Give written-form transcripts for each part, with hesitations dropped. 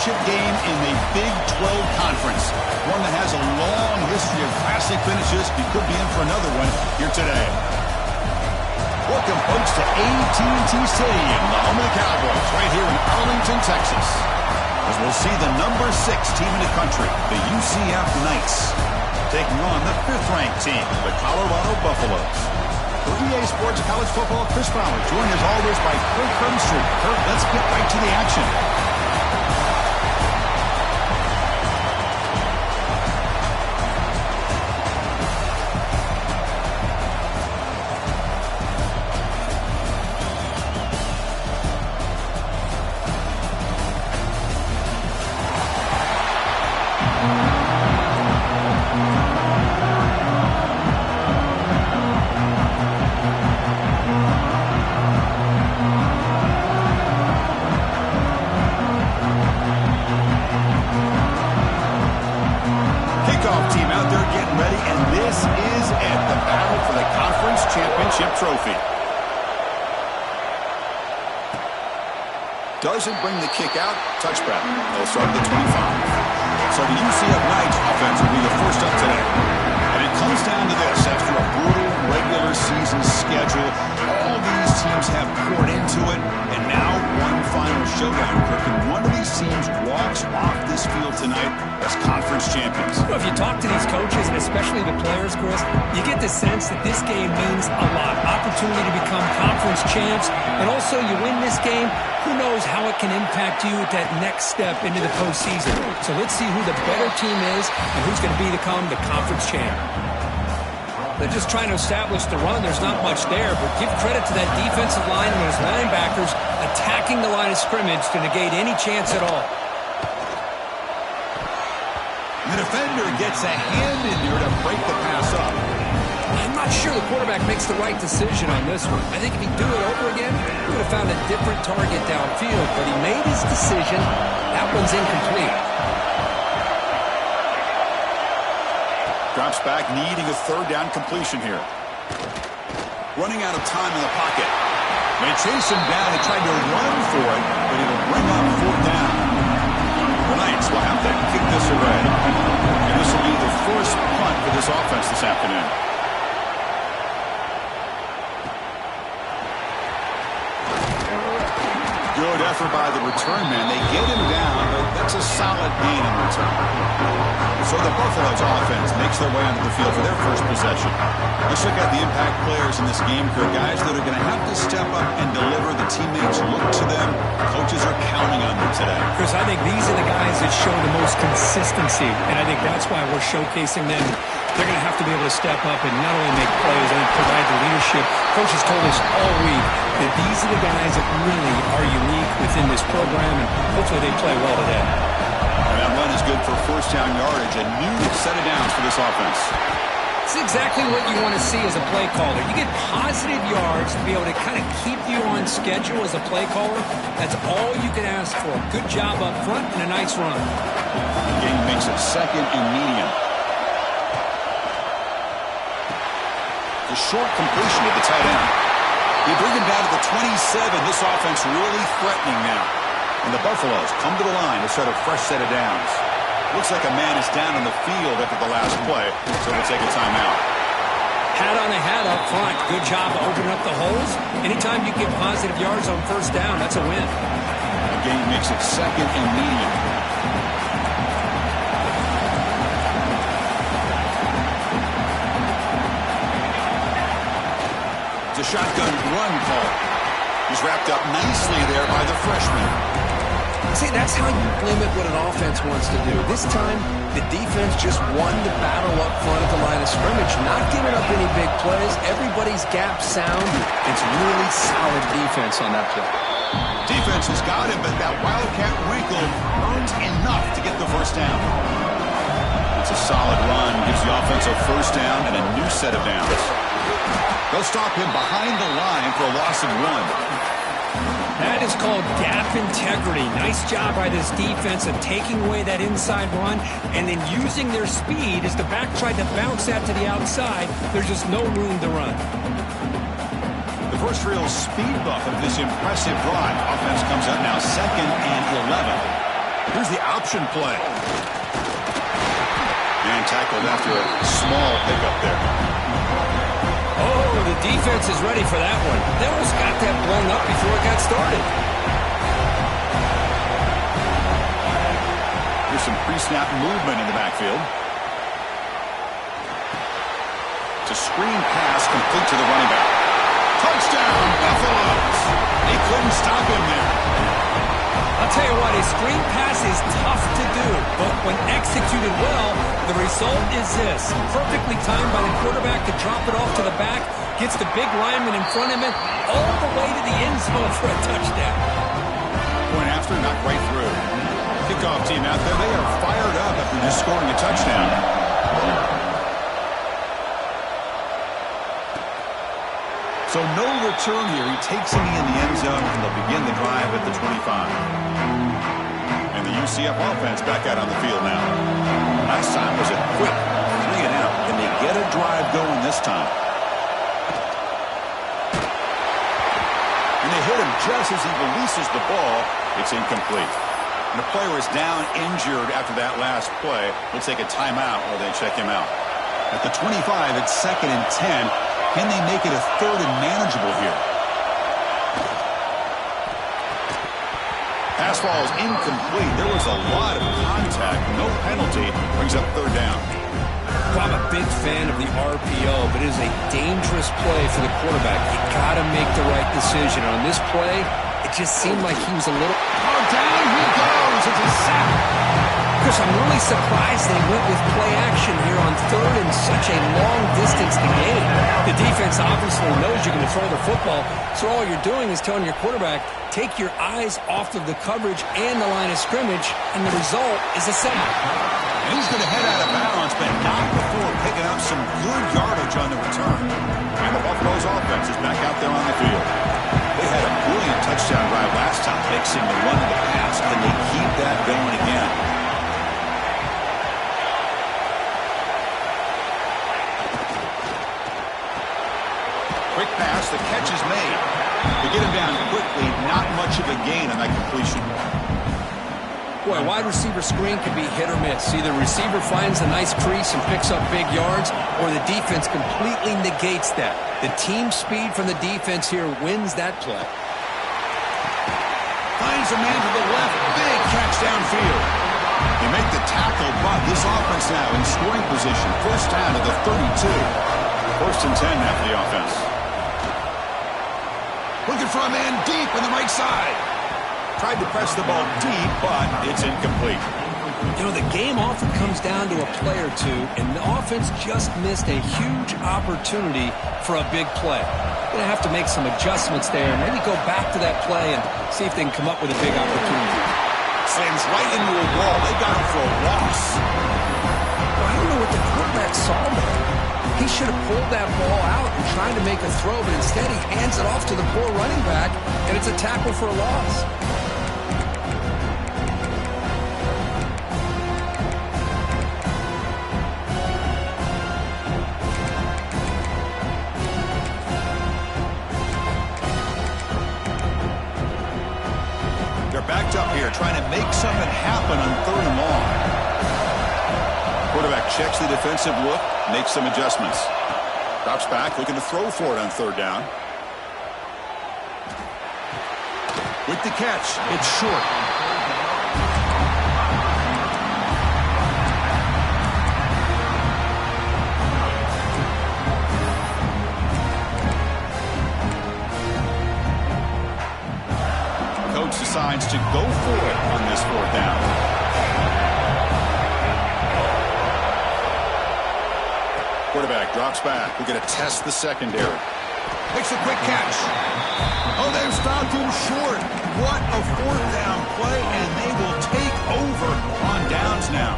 championship game in the Big 12 Conference. One that has a long history of classic finishes. We could be in for another one here today. Welcome, folks, to AT&T Stadium, the home of the Cowboys, right here in Arlington, Texas. As we'll see the number 6 team in the country, the UCF Knights, taking on the 5th-ranked team, the Colorado Buffaloes. For EA Sports College Football, Chris Fowler, joined as always by Kirk Herbstreit. Kirk, let's get right to the action. Trophy. Doesn't bring the kick out. Touchback. They'll start at the 25. So the UCF Knights offense will be the first up today. And it comes down to this. After a brutal regular season schedule, all these teams have poured into it, and now one final showdown. And one of these teams walks off this field tonight as conference champions. Well, if you talk to these coaches, and especially the players, Chris, you get the sense that this game means a lot. Opportunity to become conference champs, and also you win this game, who knows how it can impact you at that next step into the postseason. So let's see who the better team is and who's going to become the conference champ. They're just trying to establish the run. There's not much there, but give credit to that defensive line and those linebackers attacking the line of scrimmage to negate any chance at all. The defender gets a hand in there to break the pass up. I'm not sure the quarterback makes the right decision on this one. I think if he'd do it over again, he would have found a different target downfield, but he made his decision. That one's incomplete. Drops back, needing a third down completion here. Running out of time in the pocket. They chase him down. They tried to run for it, but it'll bring up 4th down. The Knights will have to kick this away. And this will be the first punt for this offense this afternoon. Good effort by the return man. They get him down, but that's a solid gain in return. So the Buffaloes offense makes their way onto the field for their first possession. Let's look at the impact players in this game, Kirk. Guys that are going to have to step up and deliver. The teammates look to them. Coaches are counting on them today. Chris, I think these are the guys that show the most consistency, and I think that's why we're showcasing them. They're going to have to be able to step up and not only make plays, and provide the leadership. Coaches told us all week that these are the guys that really are unique within this program, and hopefully they play well today. And that run is good for first down yardage. A new set of downs for this offense. It's exactly what you want to see as a play caller. You get positive yards to be able to kind of keep you on schedule as a play caller. That's all you can ask for. Good job up front and a nice run. The game makes it 2nd and medium. The short completion to the tight end. You bring him down to the 27. This offense really threatening now. And the Buffaloes come to the line to set a fresh set of downs. Looks like a man is down on the field after the last play, so we'll take a timeout. Hat on a hat up front. Good job of opening up the holes. Anytime you get positive yards on first down, that's a win. The game makes it 2nd and medium. It's a shotgun run call. He's wrapped up nicely there by the freshman. See, that's how you limit what an offense wants to do. This time, the defense just won the battle up front at the line of scrimmage, not giving up any big plays. Everybody's gap sound. It's really solid defense on that play. Defense has got him, but that Wildcat wrinkle earns enough to get the first down. It's a solid run, gives the offense a first down and a new set of downs. They'll stop him behind the line for a loss of 1. That is called gap integrity. Nice job by this defense of taking away that inside run and then using their speed as the back tried to bounce that to the outside. There's just no room to run. The first real speed bump of this impressive drive. Offense comes out now 2nd and 11. Here's the option play. And tackled after a small pickup there. Oh, the defense is ready for that one. They almost got that blown up before it got started. Here's some pre-snap movement in the backfield. It's a screen pass complete to the running back. Touchdown, Buffaloes! They couldn't stop him there. I'll tell you what, a screen pass is tough to do, but when executed well, the result is this. Perfectly timed by the quarterback to drop it off to the back, gets the big lineman in front of him, all the way to the end zone for a touchdown. Point after, knocked right through. Kickoff team out there, they are fired up after just scoring a touchdown. So no return here. He takes him in the end zone, and they'll begin the drive at the 25. And the UCF offense back out on the field now. Last time was a quick 3-and-out. Can they get a drive going this time? And they hit him just as he releases the ball. It's incomplete. And the player is down injured after that last play. We'll take a timeout while they check him out. At the 25, it's 2nd and 10. Can they make it a 3rd and manageable here? Pass ball is incomplete. There was a lot of contact. No penalty. Brings up 3rd down. Well, I'm a big fan of the RPO, but it is a dangerous play for the quarterback. You got to make the right decision. On this play, it just seemed like he was a little... Oh, down he goes. It's a sack. Chris, I'm really surprised they went with play action here on 3rd and such a long distance to gain. The defense obviously knows you're going to throw the football, so all you're doing is telling your quarterback, take your eyes off of the coverage and the line of scrimmage, and the result is a sack. And he's going to head out of bounds, but not before picking up some good yardage on the return. And the Buffaloes offense is back out there on the field. They had a brilliant touchdown drive last time, mixing the run and the pass. Can they keep that going again? Quick pass, the catch is made. To get him down quickly, not much of a gain on that completion. Boy, wide receiver screen can be hit or miss. Either the receiver finds a nice crease and picks up big yards, or the defense completely negates that. The team speed from the defense here wins that play. Finds a man to the left. Big catch downfield. They make the tackle, but this offense now in scoring position. 1st down to the 32. 1st and 10 now for the offense. Looking for a man deep on the right side. Tried to press the ball deep, but it's incomplete. You know, the game often comes down to a play or two, and the offense just missed a huge opportunity for a big play. Going to have to make some adjustments there, maybe go back to that play and see if they can come up with a big opportunity. Slams right into a wall. They got him for a loss. Well, I don't know what the quarterback saw there. He should have pulled that ball out and tried to make a throw, but instead he hands it off to the poor running back, and it's a tackle for a loss. They're backed up here, trying to make something happen on 3rd and long. Quarterback checks the defensive look, makes some adjustments. Drops back, looking to throw for it on 3rd down. With the catch, it's short. Coach decides to go for it on this 4th down. Quarterback drops back. We're going to test the secondary. Makes a quick catch. Oh, they've stopped him short. What a 4th down play, and they will take over on downs now.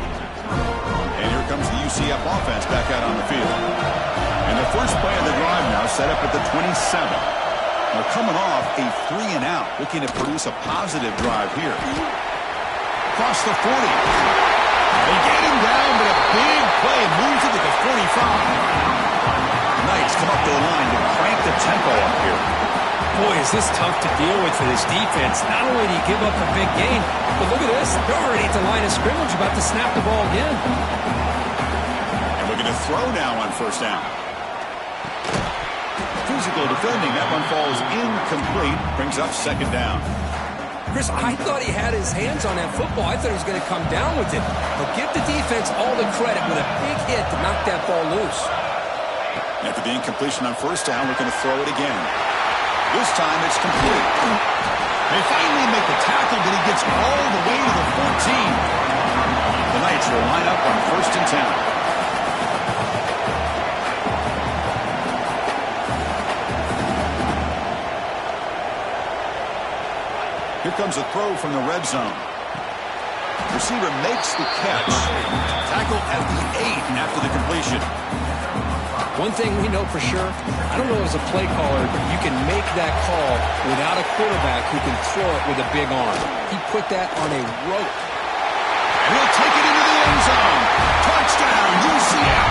And here comes the UCF offense back out on the field. And the first play of the drive now set up at the 27. They're coming off a 3-and-out, looking to produce a positive drive here. Across the 40. They get him down, but a big play moves it to the 45. Knights come up to the line to crank the tempo up here. Boy, is this tough to deal with for this defense. Not only do you give up a big gain, but look at this. They're already at the line of scrimmage about to snap the ball again. And we're going to throw now on first down. Physical defending. That one falls incomplete. Brings up second down. Chris, I thought he had his hands on that football. I thought he was going to come down with it. But give the defense all the credit with a big hit to knock that ball loose. After the incompletion on first down, we're going to throw it again. This time it's complete. They finally make the tackle, but he gets all the way to the 14. The Knights will line up on first and 10. Here comes a throw from the red zone. Receiver makes the catch. Tackle at the 8 after the completion. One thing we know for sure, I don't know as a play caller, but you can make that call without a quarterback who can throw it with a big arm. He put that on a rope. And he'll take it into the end zone. Touchdown, UCF.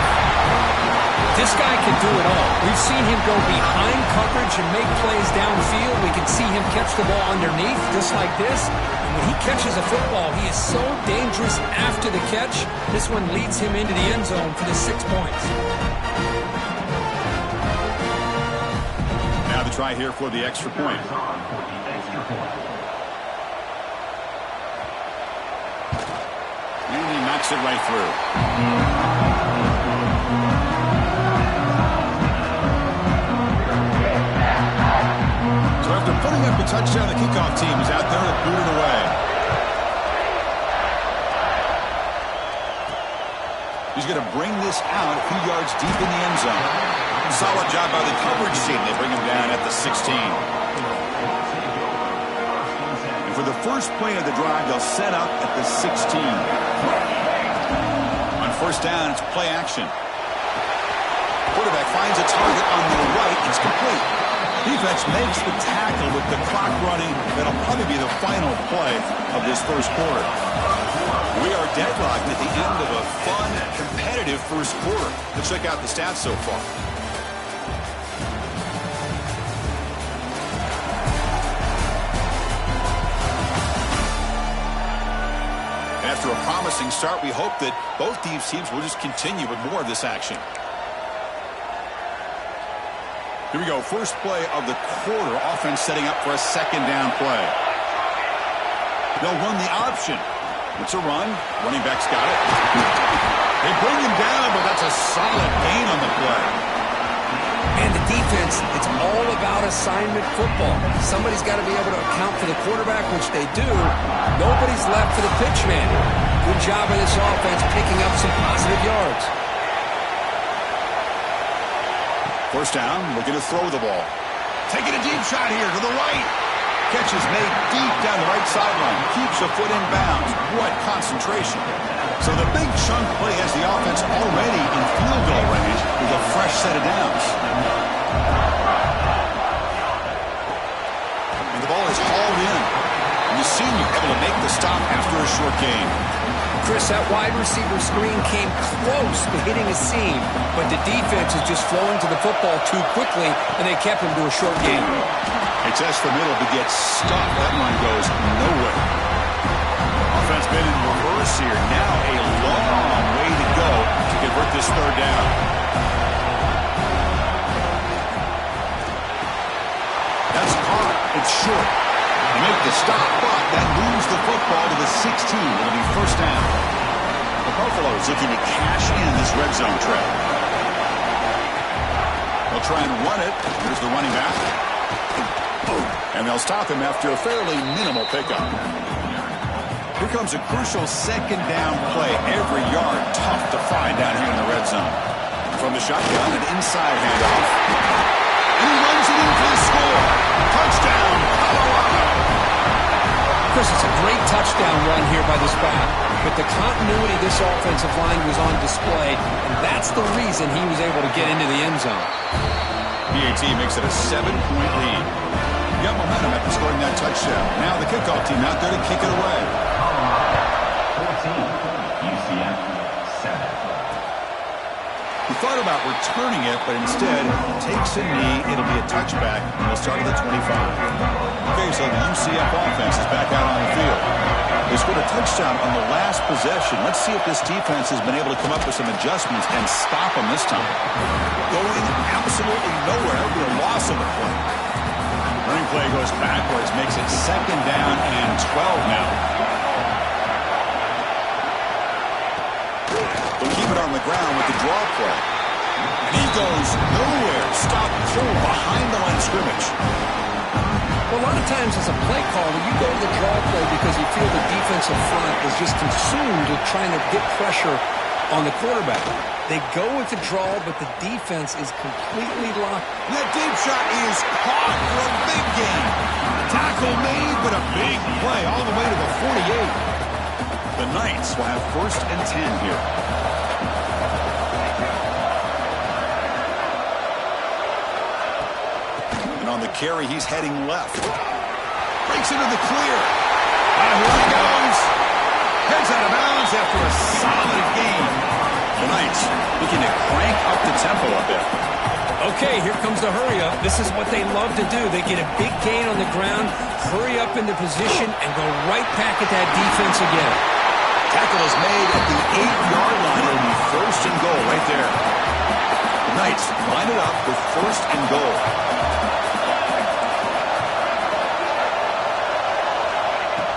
This guy can do it all. We've seen him go behind coverage and make plays downfield. We can see him catch the ball underneath, just like this. And when he catches a football, he is so dangerous after the catch. This one leads him into the end zone for the 6 points. Now the try here for the extra point. And he knocks it right through. So after putting up a touchdown, the kickoff team is out there to boot it away. He's going to bring this out a few yards deep in the end zone. Solid job by the coverage team. They bring him down at the 16. And for the first play of the drive, they'll set up at the 16. On first down, it's play action. Quarterback finds a target on the right. It's complete. Defense makes the tackle with the clock running. That'll probably be the final play of this first quarter. We are deadlocked at the end of a fun, competitive first quarter. Let's check out the stats so far. After a promising start, we hope that both these teams will just continue with more of this action. Here we go. First play of the quarter. Offense setting up for a second down play. They'll run the option. It's a run. Running back's got it. They bring him down, but that's a solid gain on the play. And the defense, it's all about assignment football. Somebody's got to be able to account for the quarterback, which they do. Nobody's left for the pitch man. Good job of this offense picking up some positive yards. First down, looking to throw the ball. Taking a deep shot here to the right. Catch is made deep down the right sideline. Keeps a foot in bounds. What concentration. So the big chunk play has the offense already in field goal range with a fresh set of downs. And the ball is hauled in. And the senior able to make the stop after a short gain. Chris, that wide receiver screen came close to hitting a seam, but the defense is just flowing to the football too quickly, and they kept him to a short gain. They test the middle, but gets stuck. That one goes nowhere. Offense been in reverse here. Now a long way to go to convert this third down. That's caught. It's short. They make the stop, but that moves the football to the 16. It'll be first down. The Buffaloes looking to cash in this red zone trap. They'll try and run it. Here's the running back. And they'll stop him after a fairly minimal pickup. Here comes a crucial second down play. Every yard tough to find down here in the red zone. From the shotgun, an inside handoff. And he runs it in for the score. Touchdown, Colorado. Chris, it's a great touchdown run here by this back. But the continuity of this offensive line was on display, and that's the reason he was able to get into the end zone. PAT makes it a 7-point lead. You got momentum after scoring that touchdown. Now the kickoff team out there to kick it away. 14, UCF 7. He thought about returning it, but instead takes a knee. It'll be a touchback, and he'll start at the 25. Okay, so the UCF offense is back out on the field. They scored a touchdown on the last possession. Let's see if this defense has been able to come up with some adjustments and stop them this time. Going absolutely nowhere with a loss of the play. Running play goes backwards, makes it 2nd down and 12 now. They'll keep it on the ground with the draw play. And he goes nowhere. Stop full behind the line of scrimmage. Well, a lot of times as a play caller, you go to the draw play because you feel the defensive front is just consumed with trying to get pressure on the quarterback. They go with the draw, but the defense is completely locked. That deep shot is caught for a big gain. Tackle made, but a big play all the way to the 48. The Knights will have 1st and 10 here. And on the carry, he's heading left. Breaks into the clear. Here he goes. Heads out of bounds after a solid game. The Knights looking to crank up the tempo a bit. Okay, here comes the hurry up. This is what they love to do. They get a big gain on the ground, hurry up into position, and go right back at that defense again. Tackle is made at the 8-yard line. It'll be 1st and goal right there. The Knights line it up with 1st and goal.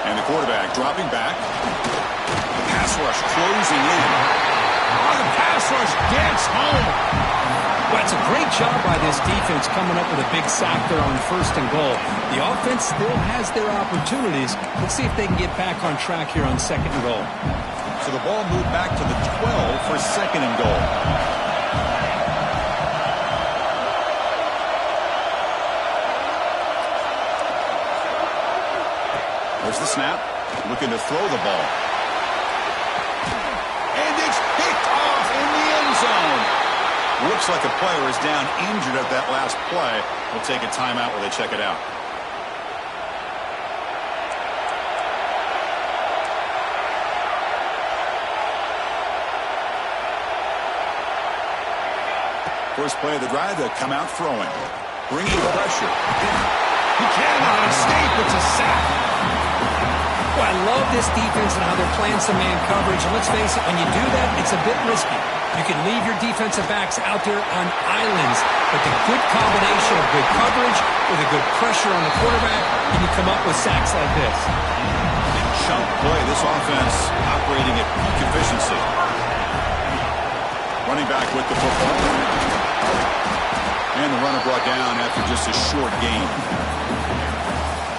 And the quarterback dropping back. Pass rush closing in. Oh, the pass rush gets home. Well, it's a great job by this defense coming up with a big sack there on 1st and goal. The offense still has their opportunities. Let's see if they can get back on track here on 2nd and goal. So the ball moved back to the 12 for 2nd and goal. There's the snap. Looking to throw the ball. And it's picked off in the end zone. Looks like a player is down injured at that last play. We'll take a timeout while they check it out. First play of the drive, they'll come out throwing. Bringing pressure. He cannot escape. It's a sack. Well, I love this defense and how they're playing some man coverage. And let's face it, when you do that, it's a bit risky. You can leave your defensive backs out there on islands, but the good combination of good coverage with a good pressure on the quarterback, and you come up with sacks like this. Big chunk play. This offense operating at peak efficiency. Running back with the football. And the runner brought down after just a short gain.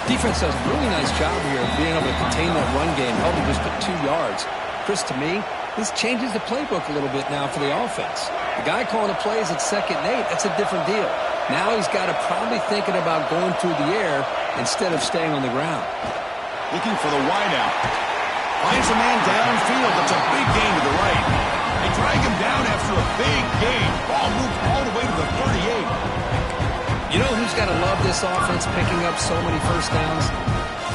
Defense does a really nice job here of being able to contain that run game, held him just at 2 yards. Chris, to me, this changes the playbook a little bit now for the offense. The guy calling the plays at 2nd and 8, that's a different deal. Now he's got to probably thinking about going through the air instead of staying on the ground. Looking for the wideout. Finds a man downfield. That's a big gain to the right. They drag him down after a big gain. Ball moved all the way to the 38. You know who's got to love this offense picking up so many first downs?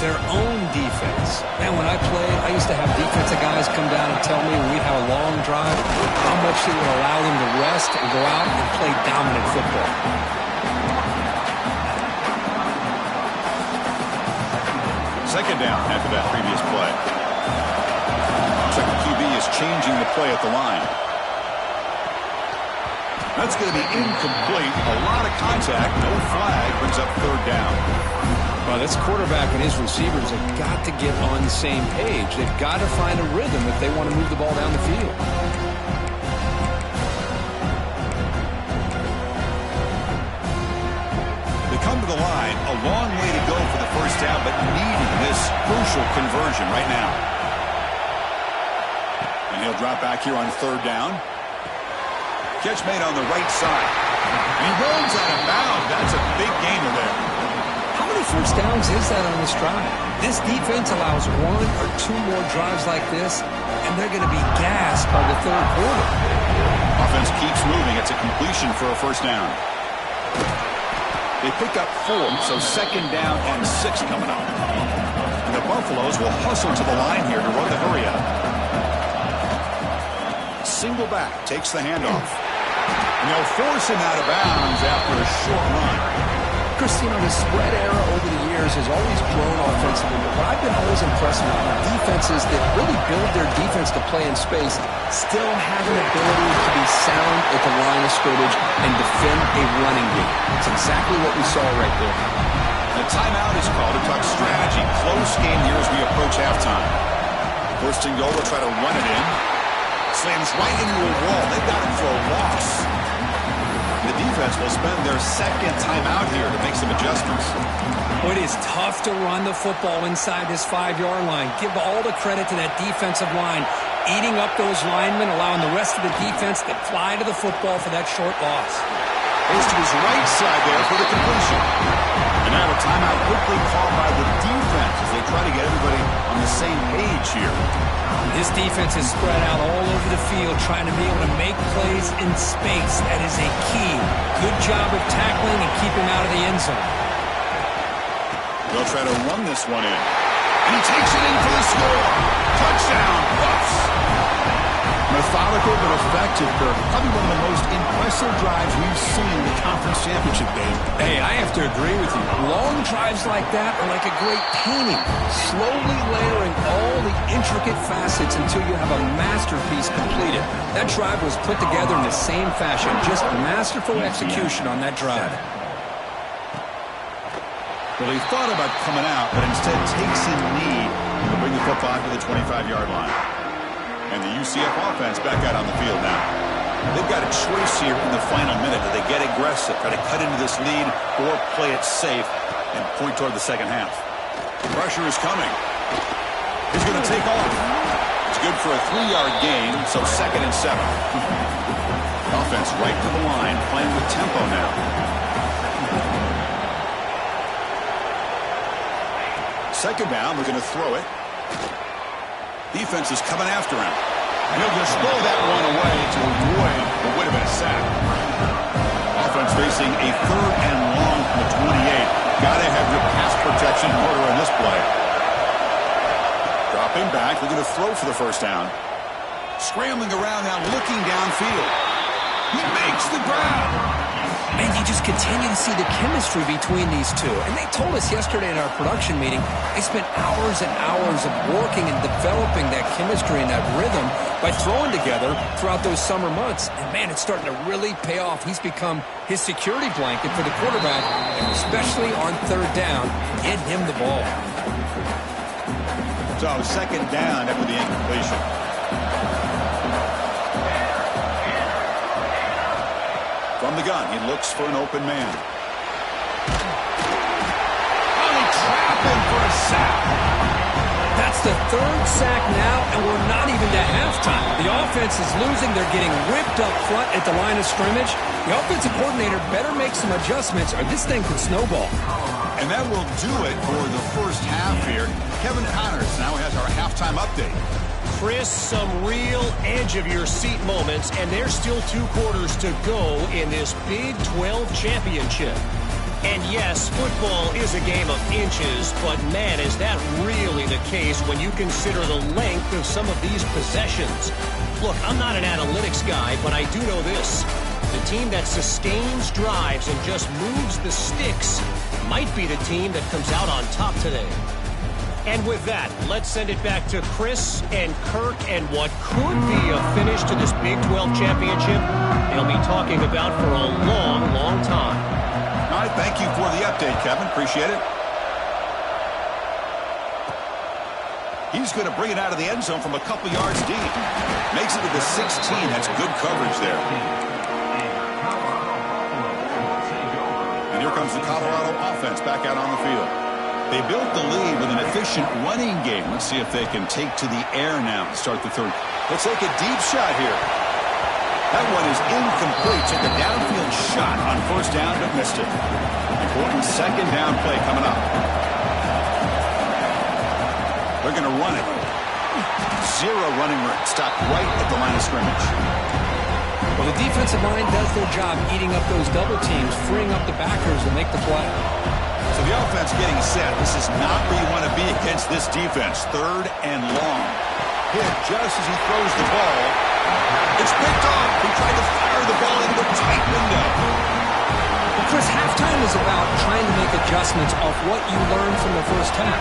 Their own defense. Man, when I played, I used to have defensive guys come down and tell me when we'd have a long drive how much it would allow them to rest and go out and play dominant football. Second down after that previous play. Looks like the QB is changing the play at the line. That's going to be incomplete. A lot of contact. No flag. Brings up 3rd down. Well, this quarterback and his receivers have got to get on the same page. They've got to find a rhythm if they want to move the ball down the field. They come to the line. A long way to go for the first down, but needing this crucial conversion right now. And he'll drop back here on 3rd down. Catch made on the right side. And he runs out of bounds. That's a big gainer there. How many first downs is that on this drive? This defense allows 1 or 2 more drives like this, and they're going to be gassed by the 3rd quarter. Offense keeps moving. It's a completion for a first down. They pick up 4, so 2nd down and 6 coming up. And the Buffaloes will hustle to the line here to run the hurry up. Single back takes the handoff. And they'll force him out of bounds after a short run. Christine, the spread era over the years has always grown offensively, but what I've been always impressed with are defenses that really build their defense to play in space still have an ability to be sound at the line of scrimmage and defend a running game. It's exactly what we saw right there. The timeout is called to talk strategy. Close game here as we approach halftime. First and goal, will try to run it in. Slams right into a wall. They've got him for a loss. The defense will spend their second timeout here to make some adjustments. Well, it is tough to run the football inside this 5-yard line. Give all the credit to that defensive line, eating up those linemen, allowing the rest of the defense to fly to the football for that short loss. Goes to his right side there for the completion. And now a timeout quickly called by the defense as they try to get everybody on the same page here. This defense is spread out all over the field, trying to be able to make plays in space. That is a key. Good job of tackling and keeping out of the end zone. They'll try to run this one in. And he takes it in for the score. Touchdown, Buffs. Methodical but effective, Kirk. Probably one of the most impressive drives we've seen in the conference championship game. Hey, I have to agree with you. Long drives like that are like a great painting, slowly layering all the intricate facets until you have a masterpiece completed. That drive was put together in the same fashion, just masterful execution on that drive. Well, he thought about coming out, but instead takes in lead to bring the football to the 25-yard line. And the UCF offense back out on the field now. They've got a choice here in the final minute. Do they get aggressive, try to cut into this lead, or play it safe and point toward the second half? Pressure is coming. He's going to take off. It's good for a 3-yard gain, so 2nd and 7. Offense right to the line, playing with tempo now. Second down, they're going to throw it. Defense is coming after him. And he'll just throw that one away to avoid what would have been a sack. Offense facing a 3rd and long from the 28. Got to have your pass protection in order in this play. Dropping back, they're going to throw for the first down. Scrambling around now, looking downfield. He makes the grab. And you just continue to see the chemistry between these two. And they told us yesterday in our production meeting, they spent hours and hours of working and developing that chemistry and that rhythm by throwing together throughout those summer months. And, man, it's starting to really pay off. He's become his security blanket for the quarterback, and especially on 3rd down, get him the ball. So, 2nd down after the incompletion. From the gun, he looks for an open man. Oh, they trap him for a sack. That's the 3rd sack now, and we're not even to halftime. The offense is losing. They're getting ripped up front at the line of scrimmage. The offensive coordinator better make some adjustments, or this thing could snowball. And that will do it for the first half here. Kevin Connors now has our halftime update. Chris, some real edge-of-your-seat moments, and there's still 2 quarters to go in this Big 12 championship. And yes, football is a game of inches, but man, is that really the case when you consider the length of some of these possessions. Look, I'm not an analytics guy, but I do know this. The team that sustains drives and just moves the sticks might be the team that comes out on top today. And with that, let's send it back to Chris and Kirk and what could be a finish to this Big 12 championship they'll be talking about for a long, long time. All right, thank you for the update, Kevin. Appreciate it. He's going to bring it out of the end zone from a couple yards deep. Makes it to the 16. That's good coverage there. And here comes the Colorado offense back out on the field. They built the lead with an efficient running game. Let's see if they can take to the air now to start the 3rd. Let's take a deep shot here. That one is incomplete. Took a downfield shot on 1st down, but missed it. Important 2nd down play coming up. They're going to run it. 0 running room. Stopped right at the line of scrimmage. Well, the defensive line does their job eating up those double teams, freeing up the backers to make the play. So the offense getting set. This is not where you want to be against this defense. 3rd and long. Hit just as he throws the ball. It's picked off. He tried to fire the ball into the tight game is about trying to make adjustments off what you learned from the first half.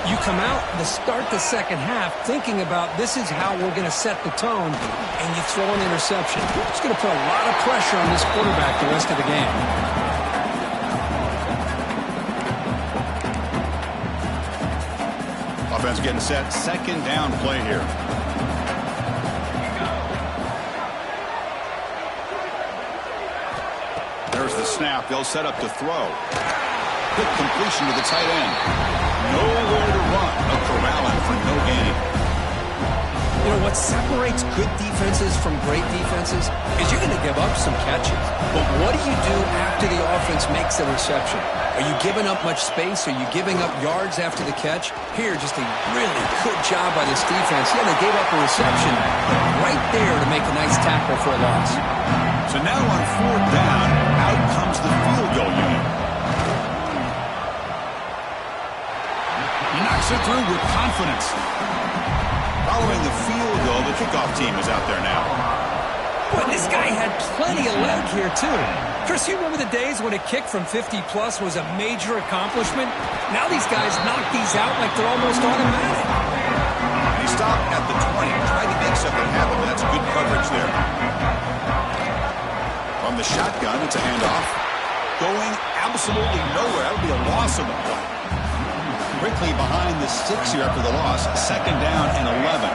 You come out to start the second half thinking about this is how we're going to set the tone, and you throw an interception. It's going to put a lot of pressure on this quarterback the rest of the game. Offense getting set. Second down play here. There's the snap. They'll set up to throw. Quick completion to the tight end. Nowhere to run. A corralling for no gain. You know, what separates good defenses from great defenses is you're going to give up some catches. But what do you do after the offense makes a reception? Are you giving up much space? Are you giving up yards after the catch? Here, just a really good job by this defense. Yeah, they gave up a reception, but right there to make a nice tackle for a loss. So now on fourth down, out comes the field goal unit. He knocks it through with confidence. Following the field goal, the kickoff team is out there now. But this guy had plenty of leg here, too. Chris, you remember the days when a kick from 50-plus was a major accomplishment? Now these guys knock these out like they're almost automatic. He stopped at the 20, tried to make something happen, but that's good coverage there. From the shotgun, it's a handoff. Going absolutely nowhere. That would be a loss of the play. Quickly behind the 6 here after the loss. Second down and 11.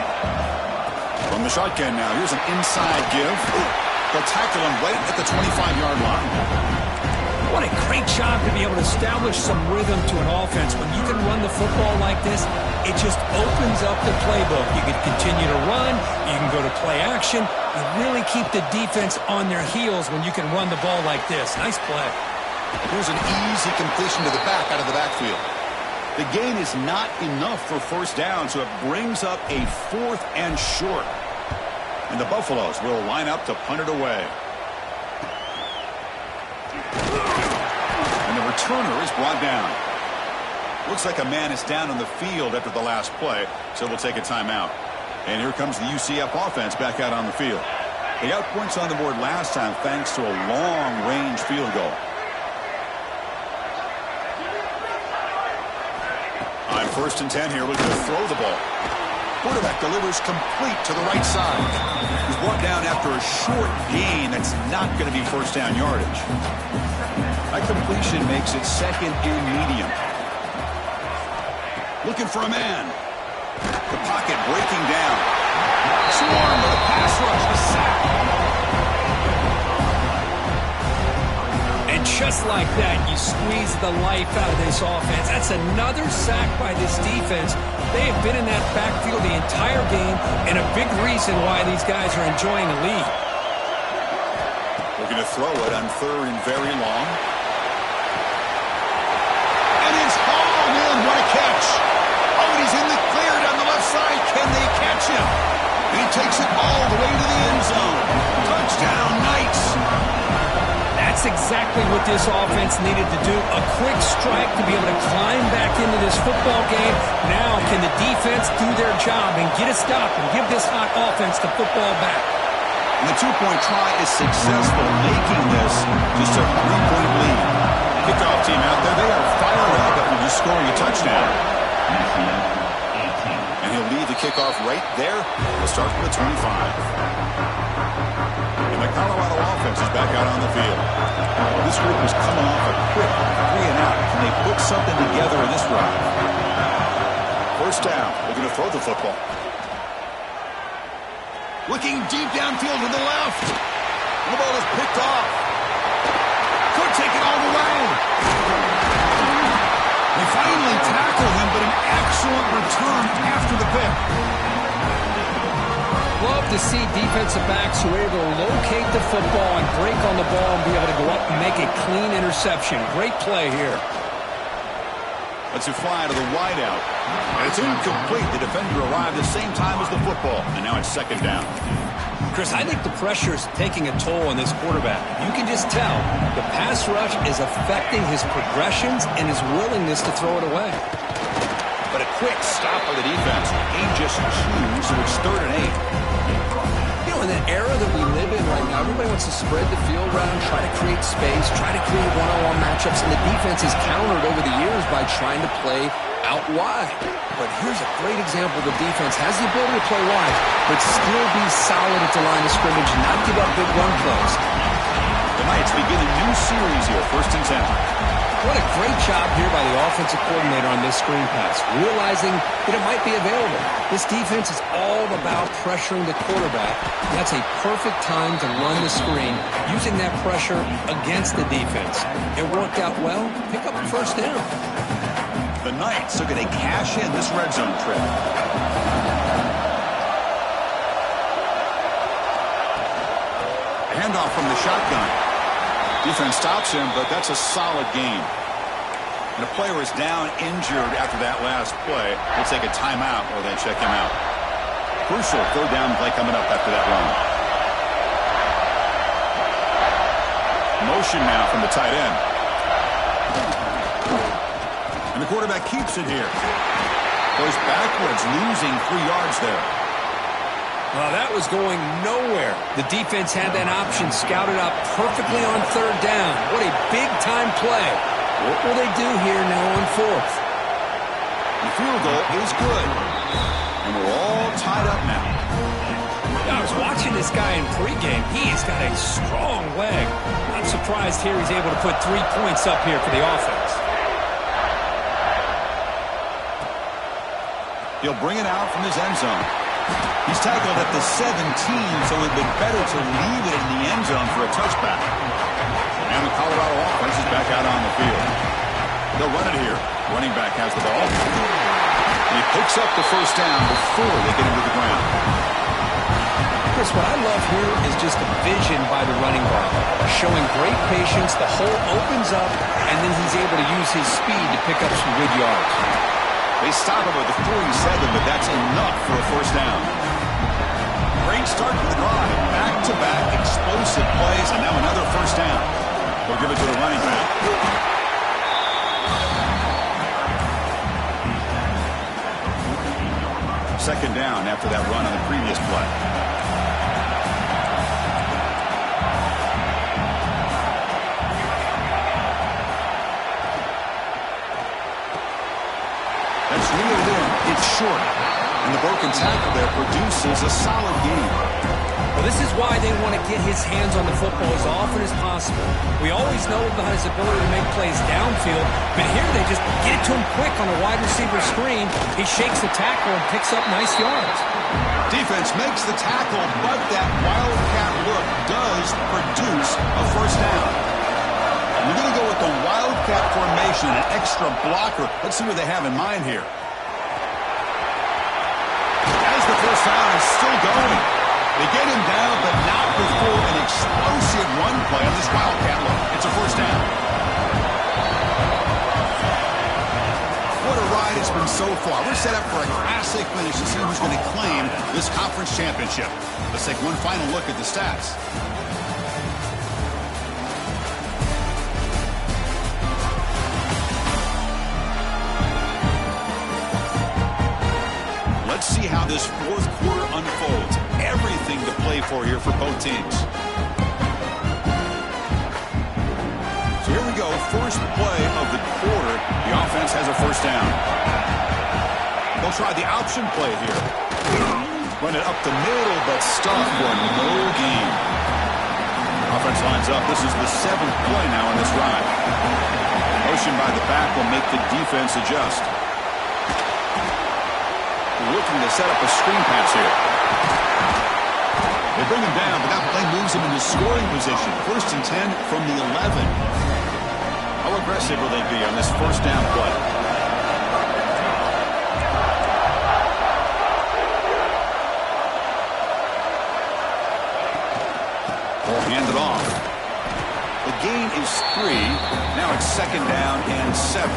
From the shotgun now, here's an inside give. They'll tackle him right at the 25-yard line. What a great job to be able to establish some rhythm to an offense. When you can run the football like this, it just opens up the playbook. You can continue to run. You can go to play action. You really keep the defense on their heels when you can run the ball like this. Nice play. Here's an easy completion to the back out of the backfield. The gain is not enough for first down, so it brings up a 4th and short. And the Buffaloes will line up to punt it away. And the returner is brought down. Looks like a man is down on the field after the last play, so we'll take a timeout. And here comes the UCF offense back out on the field. They got points on the board last time thanks to a long-range field goal. On 1st and 10 here, looking to throw the ball. Quarterback delivers complete to the right side. He's brought down after a short gain. That's not going to be first down yardage. That completion makes it second and medium. Looking for a man. The pocket breaking down. Swarm with a pass rush. A sack. And just like that, you squeeze the life out of this offense. That's another sack by this defense. They have been in that backfield the entire game, and a big reason why these guys are enjoying a lead. Looking to throw it on 3rd and very long. And it's hauled in. What a catch. Oh, and he's in the clear down the left side. Can they catch him? He takes it all the way to the end zone. Touchdown, Knights. That's exactly what this offense needed to do. A quick strike to be able to climb back into this football game. Now can the defense do their job and get a stop and give this hot offense the football back? And the 2-point try is successful, making this just a 3-point lead. Kickoff team out there, they are fired up after just scoring a touchdown. And he'll lead the kickoff right there. We'll start from the 25. And the Colorado offense is back out on the field. This group is coming off a quick 3-and-out. Can they put something together in this drive? First down. Looking to throw the football. Looking deep downfield to the left. And the ball is picked off. Could take it all the way. They finally tackle him, but an excellent return after the pick. Love to see defensive backs who are able to locate the football and break on the ball and be able to go up and make a clean interception. Great play here. Lets it fly to the wideout. And it's incomplete. The defender arrived at the same time as the football. And now it's second down. Chris, I think the pressure is taking a toll on this quarterback. You can just tell the pass rush is affecting his progressions and his willingness to throw it away. But a quick stop by the defense. He just chews, so it's 3rd and 8. You know, in the era that we live in right now. Everybody wants to spread the field around, try to create space, try to create one-on-one matchups, and the defense has countered over the years by trying to play out wide. But here's a great example. The defense has the ability to play wide, but still be solid at the line of scrimmage and not give up big run plays. The Knights begin a new series here, 1st and 10. What a great job here by the offensive coordinator on this screen pass, realizing that it might be available. This defense is all about pressuring the quarterback. That's a perfect time to run the screen, using that pressure against the defense. It worked out well. Pick up the 1st down. The Knights are going to cash in this red zone trip. Handoff from the shotgun. Defense stops him, but that's a solid gain. And a player is down injured after that last play. We'll take a timeout or then check him out. Crucial 3rd down play coming up after that run. Motion now from the tight end. And the quarterback keeps it here. Goes backwards, losing 3 yards there. Well, that was going nowhere. The defense had that option scouted up perfectly on 3rd down. What a big-time play. What will they do here now on 4th? The field goal is good. And we're all tied up now. I was watching this guy in pregame. He's got a strong leg. I'm surprised here he's able to put 3 points up here for the offense. He'll bring it out from his end zone. He's tackled at the 17, so it would be better to leave it in the end zone for a touchback. And the Colorado offense is back out on the field. They'll run it here. Running back has the ball. And he picks up the 1st down before they get him to the ground. Chris, what I love here is just the vision by the running back. Showing great patience, the hole opens up, and then he's able to use his speed to pick up some good yards. They stop him at the 47, but that's enough for a 1st down. Great start to the drive. Back-to-back explosive plays, and now another 1st down. They'll give it to the running back. 2nd down after that run on the previous play. That's reeled in. It's short. And the broken tackle there produces a solid gain. Well, this is why they want to get his hands on the football as often as possible. We always know about his ability to make plays downfield, but here they just get it to him quick on a wide receiver screen. He shakes the tackle and picks up nice yards. Defense makes the tackle, but that wildcat look does produce a 1st down. We're going to go with the wildcat formation, an extra blocker. Let's see what they have in mind here. As the 1st down is still going. They get him down, but not before an explosive run play on this wildcat look. It's a 1st down. What a ride it's been so far. We're set up for a classic finish to see who's going to claim this conference championship. Let's take one final look at the stats. Let's see how this 4th quarter unfolds. Everything to play for here for both teams. So here we go. First play of the quarter. The offense has a 1st down. They'll try the option play here. Run it up the middle, but stuffed for no gain. Offense lines up. This is the 7th play now in this ride. Motion by the back will make the defense adjust. Looking to set up a screen pass here. They bring him down, but that play moves him into scoring position. 1st and 10 from the 11. How aggressive will they be on this 1st down play? Hand it off. The gain is 3. Now it's 2nd down and 7.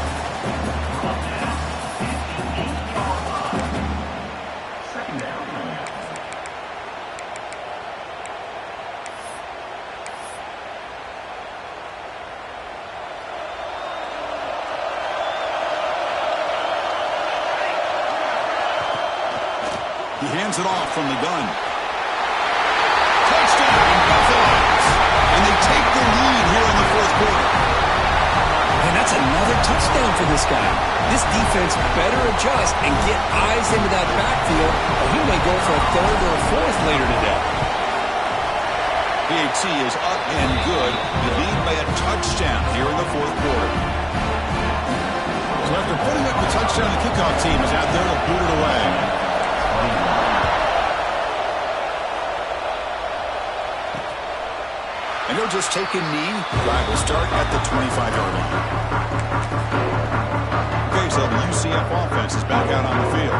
He hands it off from the gun. Touchdown, Buffalo! touchdown for this guy. This defense better adjust and get eyes into that backfield, or he may go for a third or a fourth later today. PAT is up and good. You lead by a touchdown here in the fourth quarter. So after putting up the touchdown, the kickoff team is out there to boot it away. And he'll just take a knee. Drive will start at the 25-yard line. Okay, so the UCF offense is back out on the field.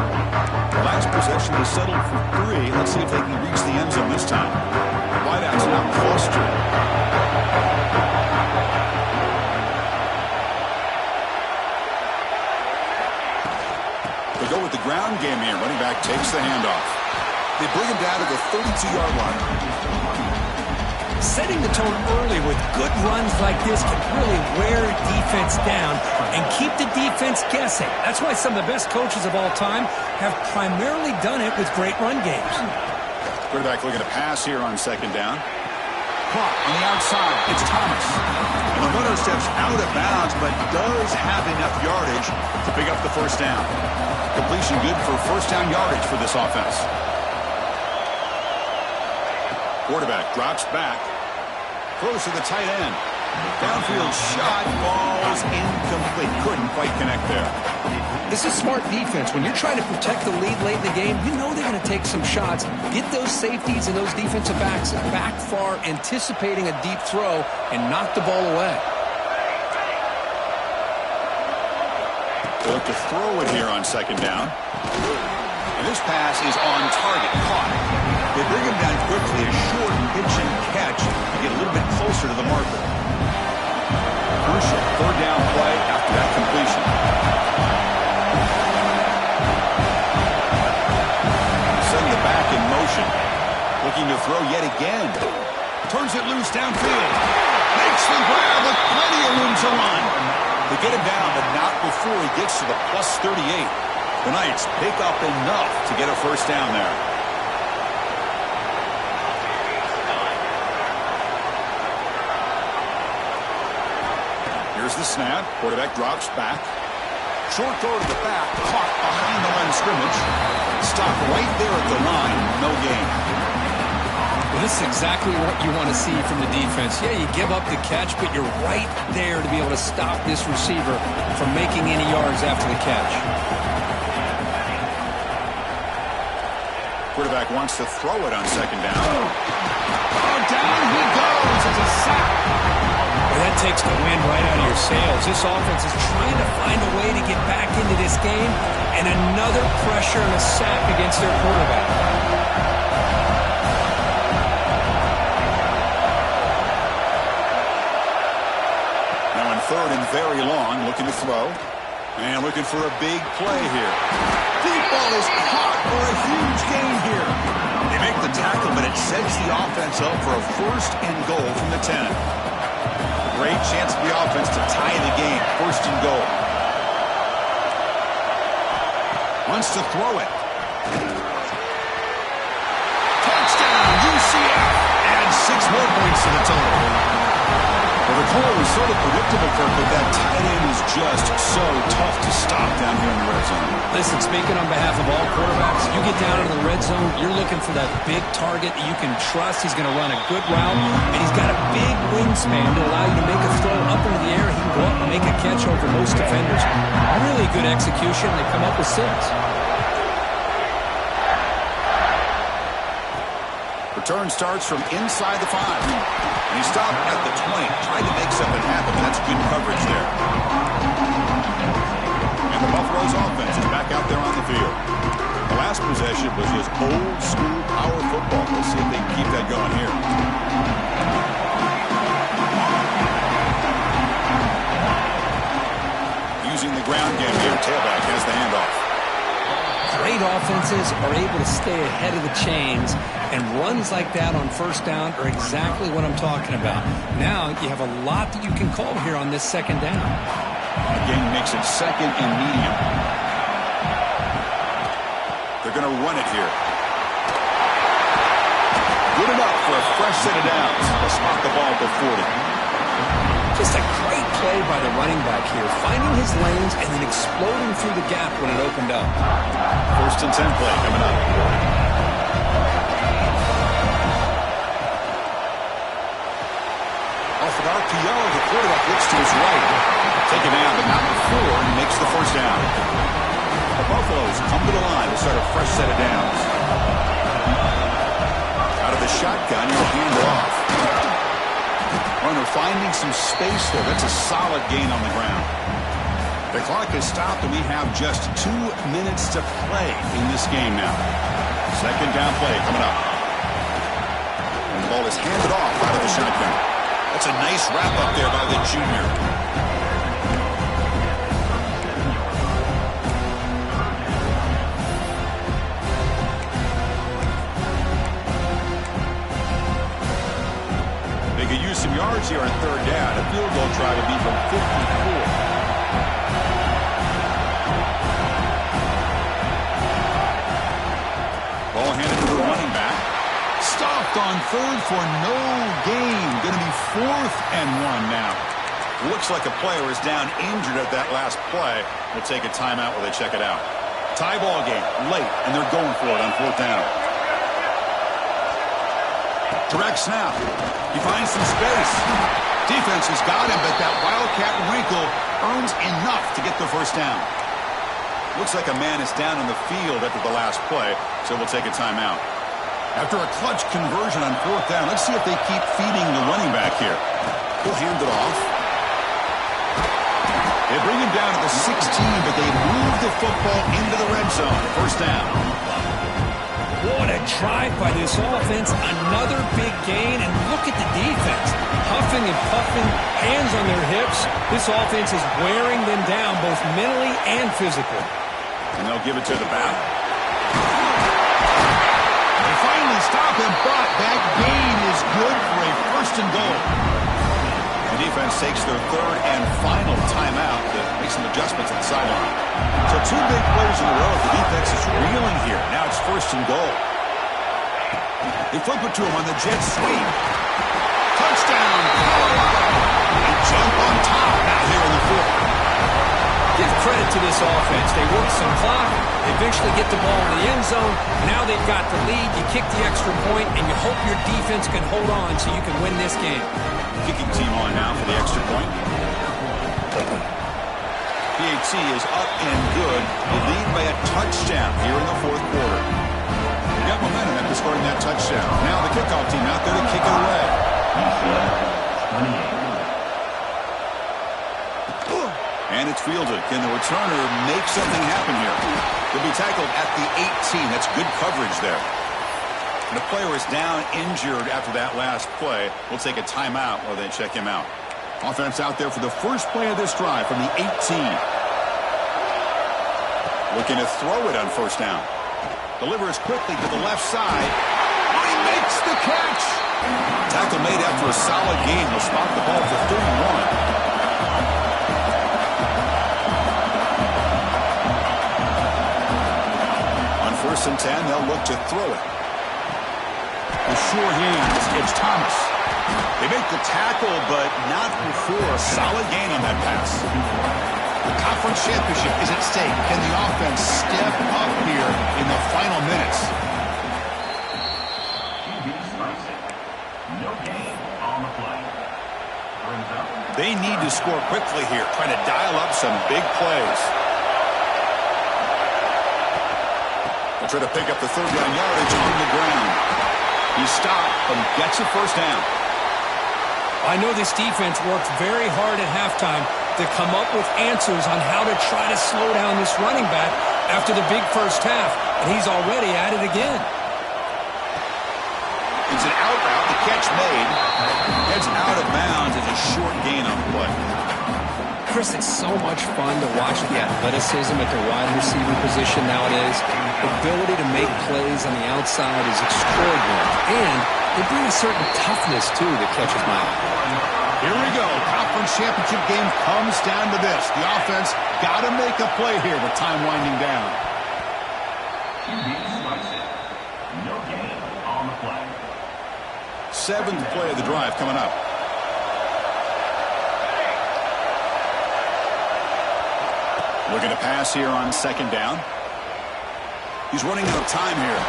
The last possession was settled for 3. Let's see if they can reach the end zone this time. Wideouts now clustered. They go with the ground game here. Running back takes the handoff. They bring him down to the 32-yard line. Setting the tone early with good runs like this can really wear a defense down and keep the defense guessing. That's why some of the best coaches of all time have primarily done it with great run games. Quarterback looking to pass here on second down. Caught on the outside. It's Thomas. And the runner steps out of bounds, but does have enough yardage to pick up the first down. Completion good for first down yardage for this offense. Quarterback drops back. Throws to the tight end. Downfield shot falls incomplete. Couldn't quite connect there. This is smart defense. When you're trying to protect the lead late in the game, you know they're going to take some shots. Get those safeties and those defensive backs back far, anticipating a deep throw, and knock the ball away. They look to throw it here on second down. And this pass is on target. Caught. They bring him down quickly, a short pitch and catch to get a little bit closer to the marker. Crucial third down play after that completion. Setting the back in motion. Looking to throw yet again. Turns it loose downfield. Makes the grab with plenty of room to run. They get him down, but not before he gets to the plus 38. The Knights pick up enough to get a first down there. Here's the snap. Quarterback drops back. Short throw to the back. Caught behind the line of scrimmage. Stopped right there at the line. No gain. Well, this is exactly what you want to see from the defense. Yeah, you give up the catch, but you're right there to be able to stop this receiver from making any yards after the catch. Quarterback wants to throw it on second down. Oh, down he goes. It's a sack. Well, that takes the wind right out of your sails. This offense is trying to find a way to get back into this game, and another pressure and a sack against their quarterback. Now on third and very long, looking to throw. And looking for a big play here. Deep ball is caught for a huge gain here. They make the tackle, but it sets the offense up for a first and goal from the 10. Great chance for the offense to tie the game. First and goal. Wants to throw it. Touchdown, UCF. Adds 6 more points to the total. Well, the call was sort of predictable, Kirk, but that tight end is just so tough to stop down here in the red zone. Listen, speaking on behalf of all quarterbacks, you get down into the red zone, you're looking for that big target that you can trust. He's going to run a good route, and he's got a big wingspan to allow you to make a throw up into the air. He can go up and make a catch over most defenders. Really good execution. They come up with 6. Return starts from inside the 5. And he stopped at the 20. Tried to make something happen, but that's good coverage there. And the Buffaloes offense is back out there on the field. The last possession was just old school power football. We'll see if they can keep that going here. Using the ground game here, tailback has the handoff. Great offenses are able to stay ahead of the chains, and runs like that on first down are exactly what I'm talking about. Now you have a lot that you can call here on this second down. Again, makes it second and medium. They're going to run it here. Good enough for a fresh set of downs. They'll spot the ball at the 40. Just a great play by the running back here, finding his lanes and then exploding through the gap when it opened up. 1st and 10 play coming up. Off an RPO, the quarterback looks to his right. Taken down, but not before, and makes the 1st down. The Buffaloes come to the line to start a fresh set of downs. Out of the shotgun, you'll hand it off. Runner finding some space there. That's a solid gain on the ground. The clock is stopped, and we have just 2 minutes to play in this game now. 2nd down play coming up. And the ball is handed off out of the shotgun. That's a nice wrap up there by the junior. They could use some yards here on 3rd down. A field goal try would be from 54. Ball handed to the running back. Stopped on 3rd for no gain. Going to be 4th and 1 now. Looks like a player is down injured at that last play. We'll take a timeout while they check it out. Tie ball game, late, and they're going for it on 4th down. Direct snap. He finds some space. Defense has got him, but that Wildcat wrinkle earns enough to get the 1st down. Looks like a man is down on the field after the last play, so we'll take a timeout. After a clutch conversion on 4th down, let's see if they keep feeding the running back here. He'll hand it off. They bring him down at the 16, but they move the football into the red zone. 1st down. What a drive by this offense. Another big gain, and look at the defense. Huffing and puffing, hands on their hips. This offense is wearing them down both mentally and physically. And they'll give it to the back. They finally stop him, but that gain is good for a 1st and goal. The defense takes their 3rd and final timeout to make some adjustments at the sideline. So 2 big plays in a row. The defense is reeling here. Now it's 1st and goal. They flip it to him on the jet sweep. Touchdown, Colorado. They jump on top now here in the 4th. Give credit to this offense. They work some clock, they eventually get the ball in the end zone. Now they've got the lead. You kick the extra point, and you hope your defense can hold on so you can win this game. Kicking team on now for the extra point. PAT is up and good. They lead by a touchdown here in the 4th quarter. They got momentum after scoring that touchdown. Now the kickoff team out there to kick it away. And it's fielded. Can the returner make something happen here? He'll be tackled at the 18. That's good coverage there. And the player is down injured after that last play. We'll take a timeout while they check him out. Offense out there for the first play of this drive from the 18. Looking to throw it on 1st down. Delivers quickly to the left side. Oh, he makes the catch. Tackle made after a solid gain. Will spot the ball for 31. On 1st and 10, they'll look to throw it. With sure hands, it's Thomas. They make the tackle, but not before. Solid gain on that pass. The conference championship is at stake. Can the offense step up here in the final minutes? No gain on the play. They need to score quickly here, trying to dial up some big plays. They'll try to pick up the 3rd down yardage on the ground. He stopped and gets a 1st down. I know this defense worked very hard at halftime to come up with answers on how to try to slow down this running back after the big 1st half, and he's already at it again. It's an out route. The catch made. Heads out of bounds as a short gain on the play. Chris, it's so much fun to watch the athleticism at the wide receiver position nowadays. The ability to make plays on the outside is extraordinary, and they bring a certain toughness, too, that catches my eye. Here we go. Conference championship game comes down to this. The offense got to make a play here with time winding down. No gain on the play. 7th play of the drive coming up. Looking to pass here on second down. He's running out of time here.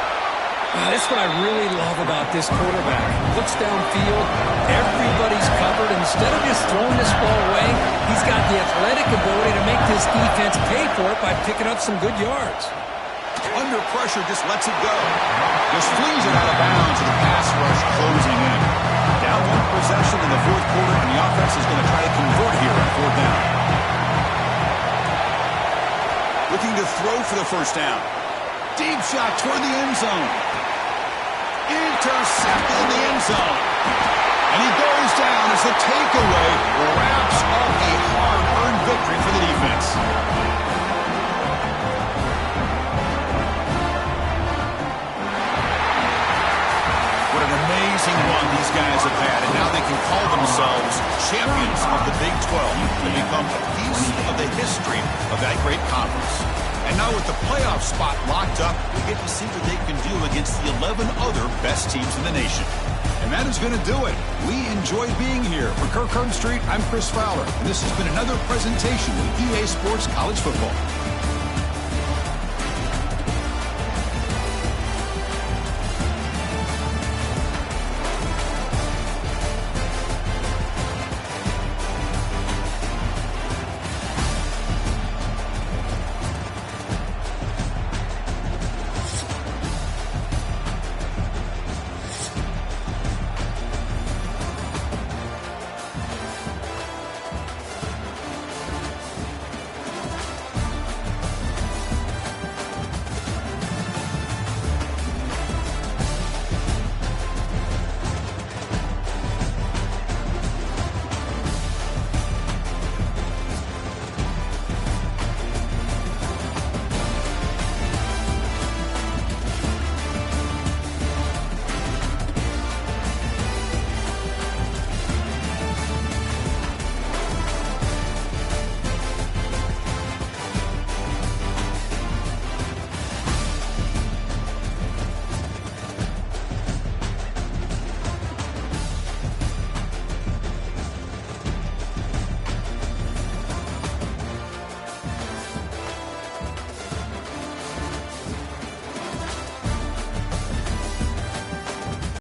That's what I really love about this quarterback. Looks downfield, everybody's covered. Instead of just throwing this ball away, he's got the athletic ability to make this defense pay for it by picking up some good yards. Under pressure, just lets it go. Just flings it out of bounds, and the pass rush closing in. Down one possession in the fourth quarter, and the offense is going to try to convert here on fourth down. Looking to throw for the first down. Deep shot toward the end zone. Intercepted in the end zone. And he goes down as the takeaway wraps up a hard-earned victory for the defense. What an amazing run these guys have had, and now they can call themselves champions of the Big 12 and become a piece of the history of that great conference. And now with the playoff spot locked up, we get to see what they can do against the 11 other best teams in the nation. And that is going to do it. We enjoyed being here. For Kirk Herbstreit, I'm Chris Fowler, and this has been another presentation of EA Sports College Football.